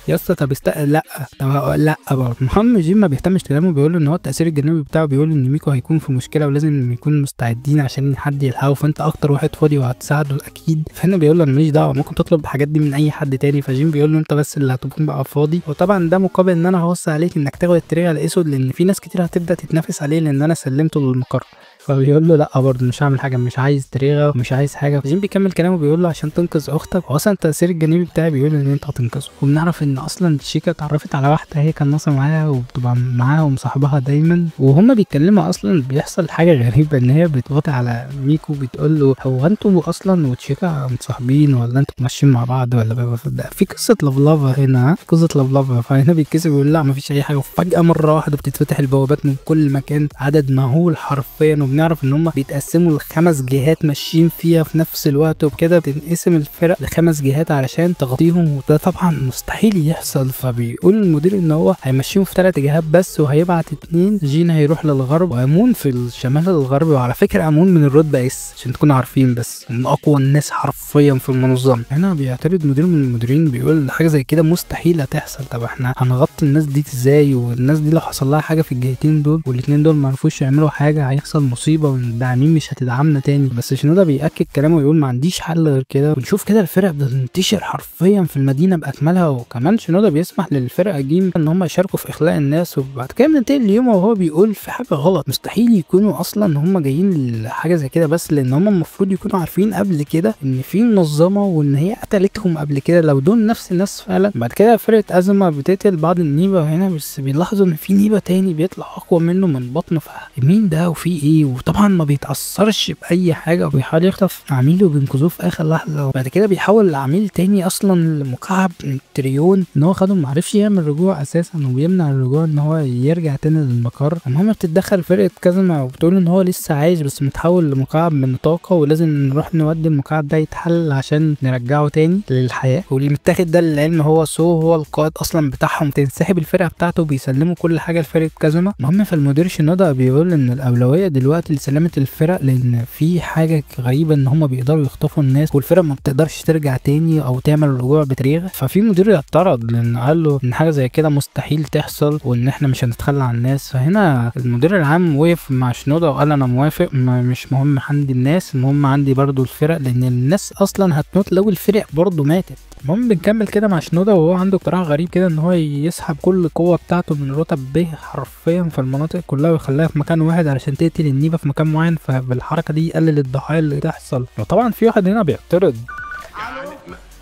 يا اسطى طب لا طب لا برضه. المهم جيم ما بيهتمش كلامه، بيقول له ان هو التاثير الجانبي بتاعه بيقول ان ميكو هيكون في مشكله ولازم يكون مستعدين عشان حد يلحقه، فانت اكتر واحد فاضي وهتساعده اكيد. فهنا بيقول له انا ماليش دعوه، ممكن تطلب الحاجات دي من اي حد تاني. فجيم بيقول له انت بس اللي هتكون بقى فاضي، وطبعا ده مقابل ان انا هوصي عليك انك تاخد التريغه الاسود لان في ناس كتير هتبدا تتنافس عليه لان انا سلمته للمقر. فبيقول له لا برضه مش هعمل حاجه، مش عايز تريغه ومش عايز حاجه. جيم بيكمل كلامه بيقول له عشان تنقذ اختك، واصلا التاثير الجانبي بتاعي بيقول ان انت هتنقذه. وبنعرف ان اصلا شيكا اتعرفت على واحده هي كان ناصر معاها وبتبقى معاها ومصاحبها دايما، وهما بيتكلموا اصلا بيحصل حاجه غريبه ان هي بتغطي على ميكو بتقول له هو انتوا اصلا وتشيكا متصاحبين ولا انتوا ماشيين مع بعض ولا في قصه لفلافا هنا، قصه لفلافا. فهنا بيتكسب بيقول لا مفيش اي حاجه، وفجاه مره واحده بتتفتح البوابات من كل مكان، عدد مهول حرفيا. وبنعرف ان هم بيتقسموا ل5 جهات ماشيين فيها في نفس الوقت، وبكده بتنقسم الفرق ل5 جهات علشان تغطيهم، وده طبعا مستحيل يحصل. فبيقول المدير ان هو هيمشيهم في 3 جهات بس، وهيبعت 2. جين هيروح للغرب وامون في الشمال الغربي. وعلى فكره امون من الرتبه اس عشان تكونوا عارفين، بس من اقوى الناس حرفيا في المنظمه. هنا بيعترض مدير من المديرين بيقول حاجه زي كده مستحيل هتحصل، طب احنا هنغطي الناس دي ازاي؟ والناس دي لو حصل لها حاجه في الجهتين دول والاثنين دول ما عرفوش يعملوا حاجه هيحصل مصيبه والداعمين مش هتدعمنا تاني. بس شنودا بيأكد كلامه ويقول ما عنديش حل غير كده. ونشوف كده الفرق بتنتشر حرفيا في المدينه باكملها، وكمان شنودا بيسمح للفرق جيم ان هم يشاركوا في اخلاء الناس. وبعد كده بننتهي اليوم وهو بيقول في حاجه غلط، مستحيل يكونوا اصلا هم جايين لحاجه زي كده بس، لان هم المفروض يكونوا عارفين قبل كده ان في منظمه وان هي قتلتهم قبل كده لو دول نفس الناس فعلا. بعد كده فرقه ازمه بتقتل بعض النيبه هنا، بس بيلاحظوا ان في نيبه تاني بيطلع اقوى منه من بطنه، فمين ده وفي ايه؟ وطبعا ما بيتاثرش باي حاجه وبيحاول يخطف عميله وبينقذوه في اخر لحظه. وبعد كده بيحاول العميل تاني اصلا لمكعب تريون ان هو خده، معرفش يعمل رجوع اساسا وبيمنع الرجوع ان هو يرجع تاني للمقر. المهم بتتدخل فرقه كازما وبتقول ان هو لسه عايش بس متحول لمكعب من الطاقه ولازم نروح نودي المكعب ده يتحلل عشان نرجعه تاني للحياه. واللي متاخد ده للعلم هو هو القائد اصلا بتاعهم. تنسحب الفرقه بتاعته وبيسلموا كل حاجه لفرقه كازما. المهم فالمدير شنودا بيقول ان الاولويه دلوقتي لسلامه الفرق، لان في حاجه غريبه ان هم بيقدروا يخطفوا الناس والفرق ما بتقدرش ترجع تاني او تعمل رجوع بتريغه. ففي مدير اعترض لان قال له ان حاجه زي كده مستحيل تحصل وان احنا مش هنتخلى عن الناس. فهنا المدير العام وقف مع شنودا وقال انا موافق، مش مهم عندي الناس، المهم عندي برضو الفرق، لان الناس اصلا هتموت لو الفرق برضو ماتت. المهم بنكمل كده مع شنودا وهو عنده اقتراح غريب كده ان هو يسحب كل القوه بتاعته من رتب ب حرفيا في المناطق كلها ويخليها في مكان واحد علشان تقتل النيبه في مكان معين، فبالحركه دي يقلل الضحايا اللي تحصل. وطبعا في واحد هنا بيعترض.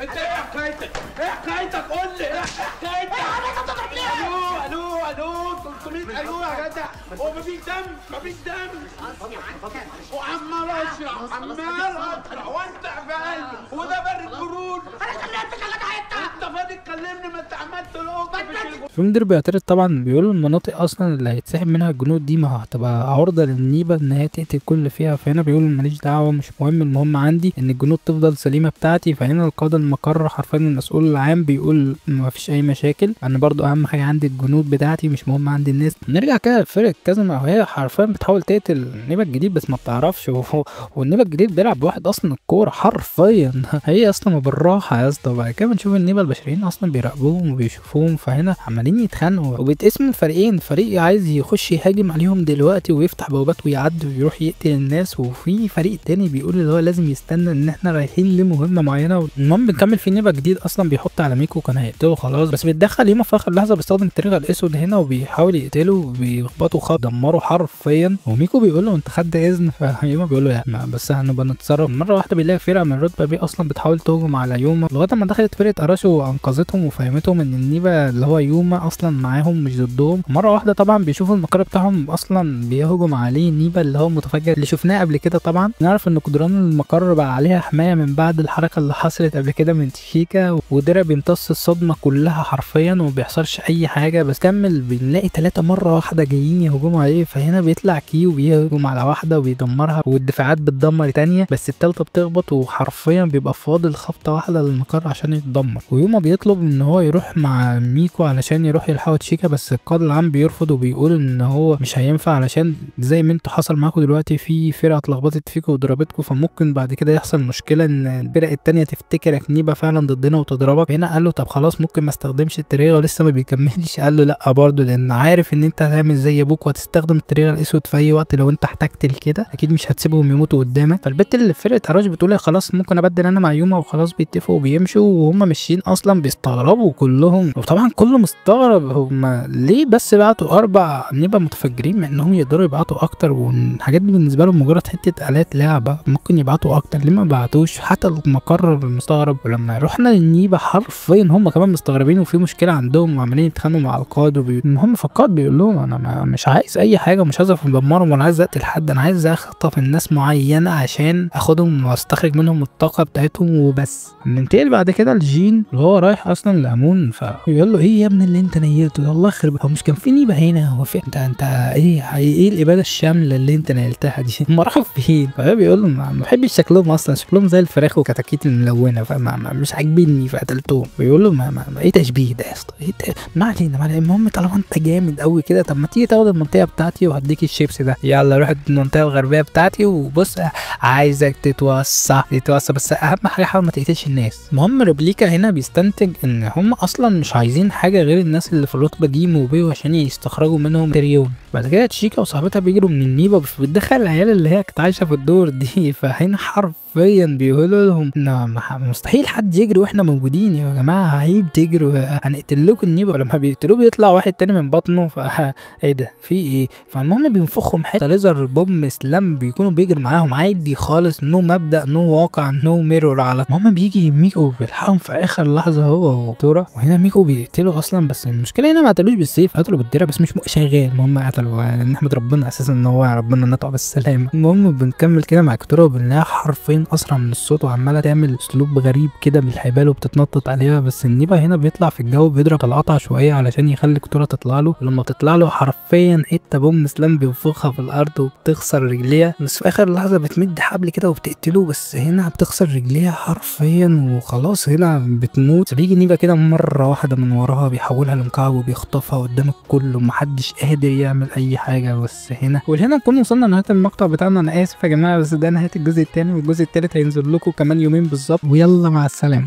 انت ايه حكايتك؟ ايه حكايتك؟ قول لي ايه حكايتك؟ الو 300 الو يا جدع، هو مفيش دم وعمال اشرح وانت عبال وده برد برود. انا كلمتك يا جدع، انت فاضي تكلمني؟ ما انت عملت القطه. في مدير بيعترض طبعا بيقولوا المناطق اصلا اللي هيتسحب منها الجنود دي ما هتبقى عرضه للنيبه ان هي تقتل كل اللي فيها. فهنا بيقولوا ماليش دعوه، مش مهم، المهم عندي ان الجنود تفضل سليمه بتاعتي. فهنا القائد المقر حرفيا المسؤول العام بيقول ما فيش اي مشاكل، انا برضو اهم حاجه عندي الجنود بتاعتي، مش مهم عندي الناس. نرجع كده لفرقه كازما وهي حرفيا بتحاول تقتل النيبه الجديد بس ما بتعرفش، والنيبه الجديد بيلعب بواحد اصلا الكوره حرفيا هي اصلا بالراحه يا اسطى. وبعد كده بنشوف النيبه البشريين اصلا بيراقبوهم وبيشوفوهم، فهنا عمالين يتخانقوا وبيتقسموا فريقين، فريق عايز يخش يهاجم عليهم دلوقتي ويفتح بوابات ويعدي ويروح يقتل الناس، وفي فريق تاني بيقول اللي هو لازم يستنى ان احنا رايحين لمهمه معينه. المهم بنكمل في نيبه جديد اصلا بيحط على ميكو كان هيقتله خلاص، بس بيتدخل يوما في اخر لحظه بيستخدم التريغه الاسود هنا وبيحاول يقتله وبيخبطه خبط دمره حرفيا. وميكو بيقول له انت خدت اذن؟ فيوما بيقول له لا بس هنبقى نتصرف. مره واحده بيلاقي فرقه من رتبه بي اصلا بتحاول تهجم على يوما لغايه ما دخلت فرقه اراشو وانقذتهم وفهمتهم ان النيبه اللي هو يوما اصلا معاهم مش ضدهم. مره واحده طبعا بيشوفوا المقر بتاعهم اصلا بيهجم عليه النيبه اللي هو متفجر اللي شفناه قبل كده. طبعا نعرف ان جدران المقر بقى عليها حمايه من بعد الحركه اللي حصلت قبل كده من شيكا، ودرع بيمتص الصدمه كلها حرفيا وما بيحصلش اي حاجه. بس كمل بنلاقي 3 مره واحده جايين يهجموا ايه. فهنا بيطلع كي وبيهجم على واحده وبيدمرها، والدفاعات بتدمر تانية، بس التالتة بتخبط، وحرفيا بيبقى فاضل خبطه واحده للمقر عشان يتدمر. ويوما بيطلب ان هو يروح مع ميكو علشان يروح يلحقوا تشيكا، بس القائد العام بيرفض وبيقول ان هو مش هينفع، علشان زي ما انتوا حصل معاكم دلوقتي في فرقه اتلخبطت فيكم وضربتكم، فممكن بعد كده يحصل مشكله ان الفرق التانية تفتكرك نيبه فعلا ضدنا وتضربك. هنا قال له طب خلاص ممكن ما استخدمش التريغه، ولسه ما بيكملش. قال له لا برضه، لان عارف ان انت هتعمل زي ابوك وهتستخدم التريغه الاسود في اي وقت لو انت احتجت لكده، اكيد مش هتسيبهم يموتوا قدامك. فالبت اللي في فرقه اراش بتقول خلاص ممكن ابدل انا مع يوما، وخلاص بيتفقوا وبيمشوا، وهم ماشيين اصلا بيستغربوا كلهم، وطبعا كله مستغرب هم ليه بس بعتوا 4 نيبه متفجرين، مع انهم يقدروا يبعتوا اكتر، والحاجات دي بالنسبه لهم مجرد حته الات لعبه، ممكن يبعتوا اكتر، ليه ما بعتوش؟ حتى المقرر مستغرب. ولما رحنا للنيبه حرفيا هم كمان مستغربين، وفي مشكله عندهم وعمالين يتخانقوا مع القائد. المهم فالقائد بيقول لهم انا مش عايز اي حاجه، ومش عايز ادمرهم، ولا عايز اقتل حد، انا عايز اخطف الناس معينه عشان اخدهم واستخرج منهم الطاقه بتاعتهم وبس. ننتقل بعد كده لجين اللي هو رايح اصلا لامون، فيقول له ايه يا ابني اللي انت نيلته ده؟ الله يخرب، هو مش كان في نيبه هنا؟ هو في انت ايه الاباده الشامله اللي انت نيلتها دي؟ هم راحوا فين؟ فهو بيقول له ما بحبش شكلهم اصلا، شكلهم زي الفراخ وكتاكيت الملونه، مش عاجبني فقتلتهم. بيقول له ما ايه تشبيه ده يا اسطى؟ ما علينا. المهم طالما انت جامد قوي كده، طب ما تيجي تاخد المنطقه بتاعتي وهديك الشيبس ده، يلا روح المنطقه الغربيه بتاعتي، وبص عايزك تتوسع، بس اهم حاجه حاول ما تقتلش الناس. المهم ريبليكا هنا بيستنتج ان هم اصلا مش عايزين حاجه غير الناس اللي في الرتبه دي موبيو عشان يستخرجوا منهم تريون. بعد كده تشيكا وصاحبتها بيجروا من النيبه، بتدخل العيال اللي هي كانت عايشه في الدور دي. فهنا حرفيا بيقولوا لهم ان مستحيل حد يجري واحنا موجودين يا جماعه، عيب تجروا، هنقتل لكم النيبه. ولما بيقتلوه بيطلع واحد تاني من بطنه، ايه ده في ايه؟ فالمهم بينفخهم حته ليزر بوم سلام، بيكونوا بيجري معاهم عادي خالص، نو مبدا نو واقع نو ميرور. على المهم بيجي ميكو بيلحقهم في اخر لحظه هو وتورا، وهنا ميكو بيقتله اصلا، بس المشكله هنا ما قتلوش بالسيف، قتلوا بالدرع، بس مش شغال. المهم قتلوا، نحمد ربنا اساسا ان هو ربنا نطع بالسلامه. المهم بنكمل كده مع كتورا، وبنلاقيها حرفيا اسرع من الصوت وعماله تعمل اسلوب غريب كده بالحبال وبتتنطط عليها، بس النيبه هنا بيطلع في الجو بيضرب القطع شويه علشان يخلي كتورا تطلع له، ولما بتطلع له حرفيا حته بوم سلام بينفخها في الارض وبتخسر رجليها، بس في اخر لحظه بتمد حبل كده وبتقتله، بس هنا بتخسر رجليها حرفيا وخلاص هنا بتموت. بيجي نيبه كده مره واحده من وراها بيحولها لمكعب وبيخطفها قدام الكل، ومحدش قادر يعمل اي حاجه. بس هنا نكون وصلنا لنهايه المقطع بتاعنا. انا اسف يا جماعه، بس ده نهايه الجزء الثاني، والجزء الثالث هينزل لكم كمان يومين بالظبط، ويلا مع السلامه.